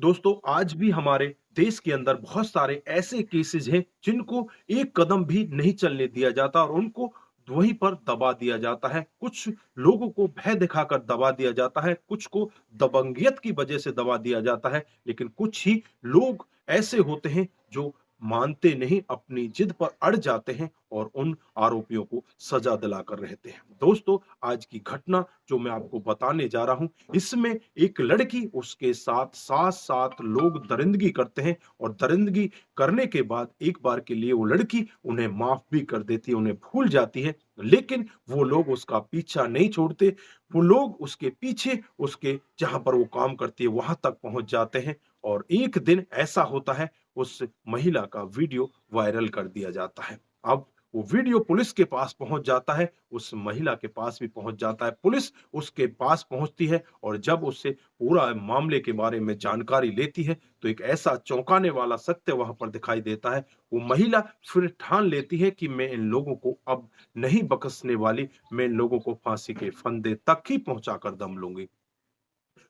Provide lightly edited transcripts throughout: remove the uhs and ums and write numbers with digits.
दोस्तों आज भी हमारे देश के अंदर बहुत सारे ऐसे केसेस हैं जिनको एक कदम भी नहीं चलने दिया जाता और उनको वहीं पर दबा दिया जाता है। कुछ लोगों को भय दिखाकर दबा दिया जाता है, कुछ को दबंगियत की वजह से दबा दिया जाता है, लेकिन कुछ ही लोग ऐसे होते हैं जो मानते नहीं, अपनी जिद पर अड़ जाते हैं और उन आरोपियों को सजा दिलाकर रहते हैं। दोस्तों, आज की घटना जो मैं आपको बताने जा रहा हूं, इसमें एक लड़की उसके साथ 7-7 लोग दरिंदगी करते हैं और दरिंदगी करने के बाद एक बार के लिए वो लड़की उन्हें माफ भी कर देती है, उन्हें भूल जाती है। लेकिन वो लोग उसका पीछा नहीं छोड़ते, वो लोग उसके पीछे उसके जहां पर वो काम करती है वहां तक पहुंच जाते हैं और एक दिन ऐसा होता है उस महिला का वीडियो वायरल कर दिया जाता है। अब वो वीडियो पुलिस के पास पहुंच जाता है, उस महिला के पास भी पहुंच जाता है। पुलिस उसके पास पहुंचती है और जब उससे पूरा मामले के बारे में जानकारी लेती है, तो एक ऐसा चौंकाने वाला सत्य वहां पर दिखाई देता है। वो महिला फिर ठान लेती है कि मैं इन लोगों को अब नहीं बख्शने वाली, मैं इन लोगों को फांसी के फंदे तक ही पहुंचाकर दम लूंगी।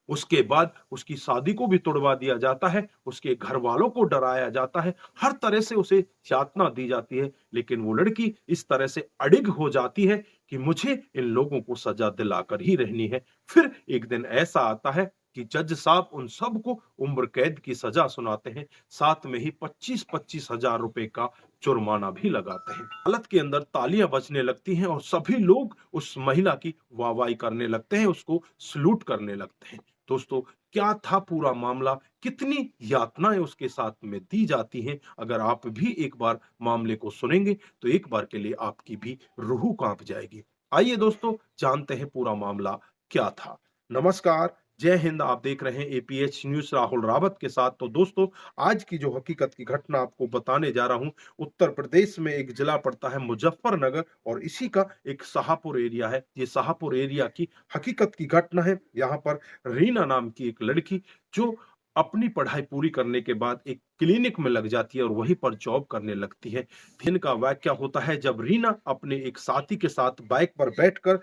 उसके बाद उसकी शादी को भी तुड़वा दिया जाता है, उसके घरवालों को डराया जाता है, हर तरह से उसे यातना दी जाती है, लेकिन वो लड़की इस तरह से अडिग हो जाती है कि मुझे इन लोगों को सजा दिलाकर ही रहनी है। फिर एक दिन ऐसा आता है कि जज साहब उन सबको उम्र कैद की सजा सुनाते हैं, साथ में ही 25-25 हजार रुपए का जुर्माना भी लगाते हैं। अदालत के अंदर तालियां बजने लगती हैं और सभी लोग उस महिला की वाहवाही करने लगते हैं, उसको सलूट करने लगते हैं। दोस्तों, क्या था पूरा मामला, कितनी यातनाएं उसके साथ में दी जाती हैं, अगर आप भी एक बार मामले को सुनेंगे तो एक बार के लिए आपकी भी रूह कांप जाएगी। आइए दोस्तों, जानते हैं पूरा मामला क्या था। नमस्कार, जय हिंद। आप देख रहे हैं एपीएच न्यूज राहुल रावत के साथ। तो दोस्तों, आज की जो हकीकत की घटना आपको बताने जा रहा हूं, उत्तर प्रदेश में एक जिला पड़ता है मुजफ्फरनगर और इसी का एक शाहपुर एरिया है। ये शाहपुर एरिया की हकीकत की घटना है। यहाँ पर रीना नाम की एक लड़की जो अपनी पढ़ाई पूरी करने के बाद एक क्लिनिक में लग जाती है और वहीं पर जॉब करने लगती है। दिन का वाकया होता है जब रीना अपने एक साथी के साथ बाइक पर बैठकर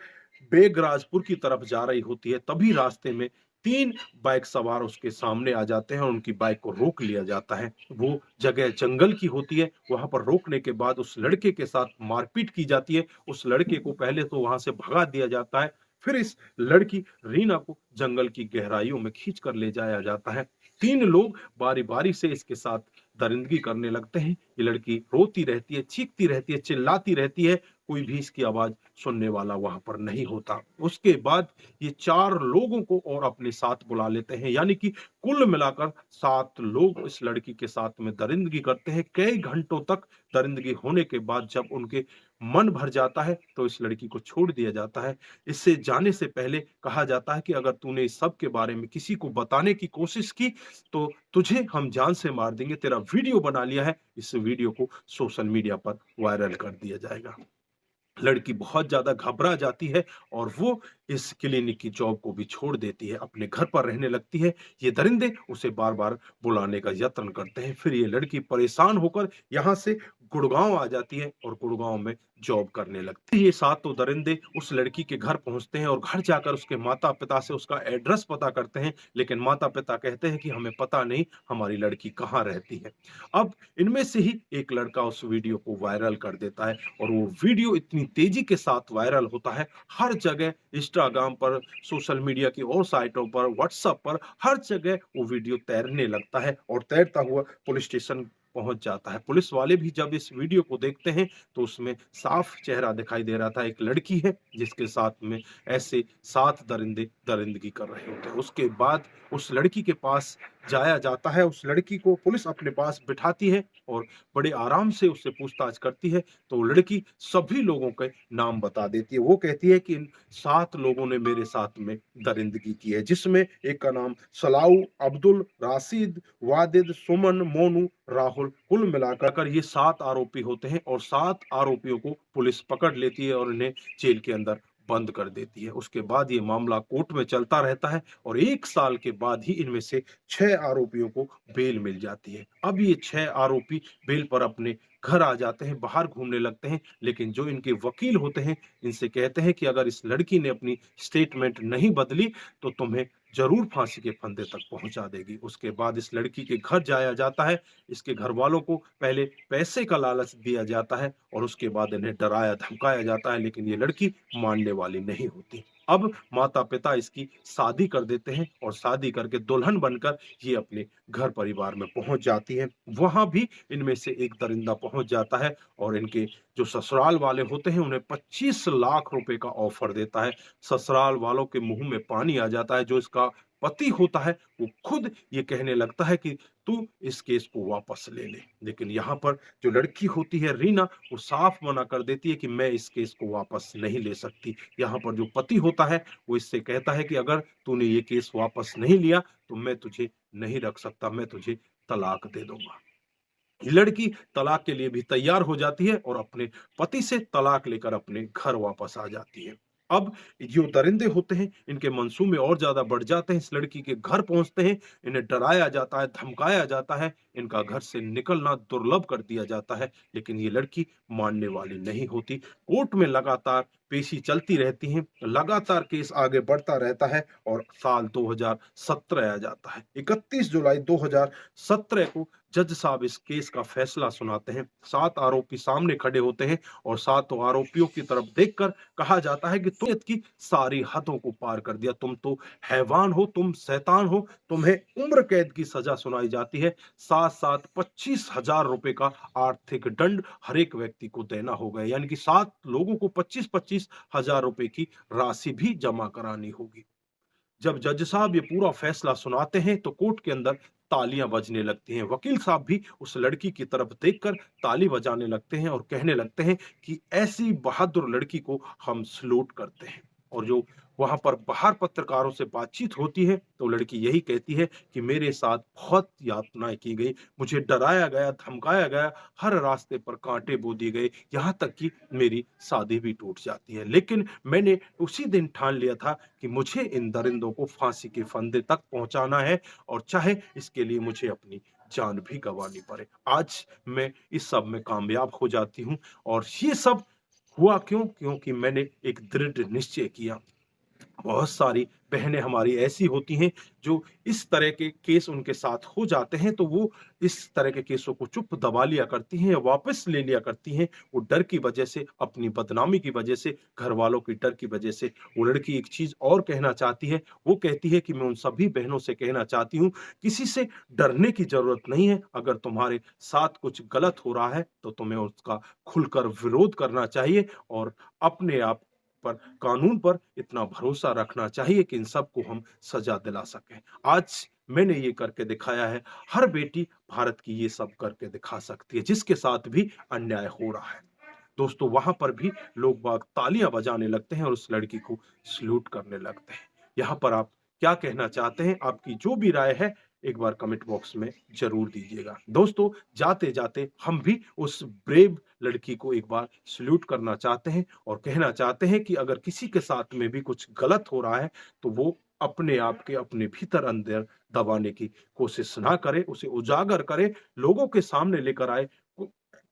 बेगराजपुर की तरफ जा रही होती है, तभी रास्ते में 3 बाइक सवार उसके सामने आ जाते हैं और उनकी बाइक को रोक लिया जाता है। वो जगह जंगल की होती है, वहां पर रोकने के बाद उस लड़के के साथ मारपीट की जाती है। उस लड़के को पहले तो वहां से भगा दिया जाता है, फिर इस लड़की रीना को जंगल की गहराइयों में खींच कर ले जाया जाता है। 3 लोग बारी बारी से इसके साथ दरिंदगी करने लगते हैं। ये लड़की रोती रहती है, चीखती रहती है, चिल्लाती रहती है, कोई भी इसकी आवाज सुनने वाला वहां पर नहीं होता। उसके बाद ये 4 लोगों को और अपने साथ बुला लेते हैं, यानी कि कुल मिलाकर 7 लोग इस लड़की के साथ में दरिंदगी करते हैं। कई घंटों तक दरिंदगी होने के बाद जब उनके मन भर जाता है तो इस लड़की को छोड़ दिया जाता है। इससे जाने से पहले कहा जाता है कि अगर तूने इस सब के बारे में किसी को बताने की कोशिश की तो तुझे हम जान से मार देंगे। तेरा वीडियो बना लिया है, इस वीडियो को सोशल मीडिया पर वायरल कर दिया जाएगा। लड़की बहुत ज्यादा घबरा जाती है और वो इस क्लिनिक की जॉब को भी छोड़ देती है, अपने घर पर रहने लगती है। ये दरिंदे उसे बार बार बुलाने का यत्न करते हैं। फिर ये लड़की परेशान होकर यहाँ से गुड़गांव आ जाती है और गुड़गांव में जॉब करने लगती है। ये सातों दरिंदे उस लड़की के घर पहुंचते हैं और घर जाकर उसके माता पिता से उसका एड्रेस पता करते हैं, लेकिन माता पिता कहते हैं कि हमें पता नहीं हमारी लड़की कहाँ रहती है। अब इनमें से ही एक लड़का उस वीडियो को वायरल कर देता है और वो वीडियो इतनी तेजी के साथ वायरल होता है, हर जगह इंस्टाग्राम पर, सोशल मीडिया की और साइटों पर, व्हाट्सएप पर, हर जगह वो वीडियो तैरने लगता है और तैरता हुआ पुलिस स्टेशन पहुंच जाता है। पुलिस वाले भी जब इस वीडियो को देखते हैं तो उसमें साफ चेहरा दिखाई दे रहा था, एक लड़की है जिसके साथ में ऐसे 7 दरिंदे दरिंदगी कर रहे होते हैं। उसके बाद उस लड़की के पास जाया जाता है, उस लड़की को पुलिस अपने पास बिठाती है और बड़े आराम से उससे पूछताछ करती है। तो लड़की सभी लोगों के नाम बता देती है। वो कहती है कि इन 7 लोगों ने मेरे साथ में दरिंदगी की है, जिसमें एक का नाम सलाऊ, अब्दुल, राशिद, वादिद, सुमन, मोनू, राहुल, कुल मिलाकर ये 7 आरोपी होते हैं और 7 आरोपियों को पुलिस पकड़ लेती है और इन्हें जेल के अंदर बंद कर देती है। उसके बाद ये मामला कोर्ट में चलता रहता है और 1 साल के बाद ही इनमें से 6 आरोपियों को बेल मिल जाती है। अब ये 6 आरोपी बेल पर अपने घर आ जाते हैं, बाहर घूमने लगते हैं, लेकिन जो इनके वकील होते हैं, इनसे कहते हैं कि अगर इस लड़की ने अपनी स्टेटमेंट नहीं बदली, तो तुम्हें जरूर फांसी के फंदे तक पहुंचा देगी। उसके बाद इस लड़की के घर जाया जाता है। इसके घर वालों को पहले पैसे का लालच दिया जाता है और उसके बाद इन्हें डराया धमकाया जाता है, लेकिन ये लड़की मानने वाली नहीं होती। अब माता पिता इसकी शादी कर देते हैं और शादी करके दुल्हन बनकर ये अपने घर परिवार में पहुंच जाती है। वहां भी इनमें से एक दरिंदा पहुंच जाता है और इनके जो ससुराल वाले होते हैं उन्हें 25 लाख रुपए का ऑफर देता है। ससुराल वालों के मुंह में पानी आ जाता है। जो इसका पति होता है वो खुद ये कहने लगता है कि तू इस केस को वापस ले ले, लेकिन यहाँ पर जो लड़की होती है रीना, वो साफ मना कर देती है कि मैं इस केस को वापस नहीं ले सकती। यहाँ पर जो पति होता है वो इससे कहता है कि अगर तूने ये केस वापस नहीं लिया तो मैं तुझे नहीं रख सकता, मैं तुझे तलाक दे दूंगा। लड़की तलाक के लिए भी तैयार हो जाती है और अपने पति से तलाक लेकर अपने घर वापस आ जाती है। अब जो दरिंदे होते हैं इनके मंसूबे और ज्यादा बढ़ जाते हैं। इस लड़की के घर पहुंचते हैं, इन्हें डराया जाता है, धमकाया जाता है, इनका घर से निकलना दुर्लभ कर दिया जाता है, लेकिन ये लड़की मानने वाली नहीं होती। कोर्ट में लगातार पेशी चलती रहती है, लगातार केस आगे बढ़ता रहता है और साल 2017 आ जाता है। 31 जुलाई 2017 को जज साहब इस केस का फैसला सुनाते हैं। 7 आरोपी सामने खड़े होते हैं और 7 आरोपियों की तरफ देखकर कहा जाता है कि तुम की सारी हदों को पार कर दिया, तुम तो हैवान हो, तुम शैतान हो, तुम्हें उम्र कैद की सजा सुनाई जाती है। साथ साथ 25,000 रुपए का आर्थिक दंड हर एक व्यक्ति को देना होगा, यानी कि 7 लोगों को 25,000 रुपए की राशि भी जमा करानी होगी। जब जज साहब ये पूरा फैसला सुनाते हैं तो कोर्ट के अंदर तालियां बजने लगती हैं। वकील साहब भी उस लड़की की तरफ देखकर ताली बजाने लगते हैं और कहने लगते हैं कि ऐसी बहादुर लड़की को हम सलूट करते हैं। और जो वहां पर बाहर पत्रकारों से बातचीत होती है तो लड़की यही कहती है कि मेरे साथ बहुत यातनाएं की गई, मुझे डराया गया, धमकाया गया, हर रास्ते पर कांटे बो दिए गए, यहाँ तक कि मेरी शादी भी टूट जाती है। लेकिन मैंने उसी दिन ठान लिया था कि मुझे इन दरिंदों को फांसी के फंदे तक पहुंचाना है और चाहे इसके लिए मुझे अपनी जान भी गंवानी पड़े। आज मैं इस सब में कामयाब हो जाती हूँ और ये सब हुआ क्यों? क्योंकि मैंने एक दृढ़ निश्चय किया। बहुत सारी बहनें हमारी ऐसी होती हैं जो इस तरह के केस उनके साथ हो जाते हैं तो वो इस तरह के केसों को चुप दबा लिया करती हैं या वापस ले लिया करती हैं। वो डर की वजह से, अपनी बदनामी की वजह से, घर वालों की डर की वजह से। वो लड़की एक चीज और कहना चाहती है, वो कहती है कि मैं उन सभी बहनों से कहना चाहती हूँ, किसी से डरने की जरूरत नहीं है। अगर तुम्हारे साथ कुछ गलत हो रहा है तो तुम्हें उसका खुलकर विरोध करना चाहिए और अपने आप पर, कानून पर इतना भरोसा रखना चाहिए कि इन सबको हम सजा दिला सकें। आज मैंने ये करके दिखाया है, हर बेटी भारत की ये सब करके दिखा सकती है जिसके साथ भी अन्याय हो रहा है। दोस्तों वहां पर भी लोग बाग तालियां बजाने लगते हैं और उस लड़की को सल्यूट करने लगते हैं। यहाँ पर आप क्या कहना चाहते हैं? आपकी जो भी राय है एक बार कमेंट बॉक्स में जरूर दीजिएगा। दोस्तों जाते जाते हम भी उस ब्रेव लड़की को एक बार सल्यूट करना चाहते हैं और कहना चाहते हैं कि अगर किसी के साथ में भी कुछ गलत हो रहा है तो वो अपने आप के अपने भीतर अंदर दबाने की कोशिश ना करे, उसे उजागर करे, लोगों के सामने लेकर आए।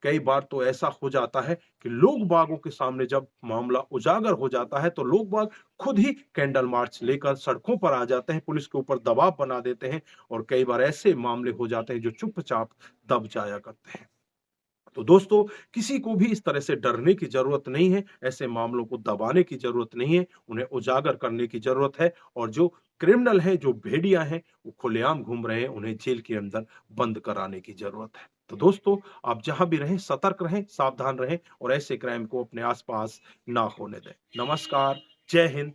कई बार तो ऐसा हो जाता है कि लोग बागों के सामने जब मामला उजागर हो जाता है तो लोग बाग खुद ही कैंडल मार्च लेकर सड़कों पर आ जाते हैं, पुलिस के ऊपर दबाव बना देते हैं और कई बार ऐसे मामले हो जाते हैं जो चुपचाप दब जाया करते हैं। तो दोस्तों किसी को भी इस तरह से डरने की जरूरत नहीं है, ऐसे मामलों को दबाने की जरूरत नहीं है, उन्हें उजागर करने की जरूरत है। और जो क्रिमिनल हैं, जो भेड़िया हैं, वो खुलेआम घूम रहे हैं, उन्हें जेल के अंदर बंद कराने की जरूरत है। तो दोस्तों आप जहां भी रहें सतर्क रहें, सावधान रहें और ऐसे क्राइम को अपने आसपास ना होने दें। नमस्कार, जय हिंद,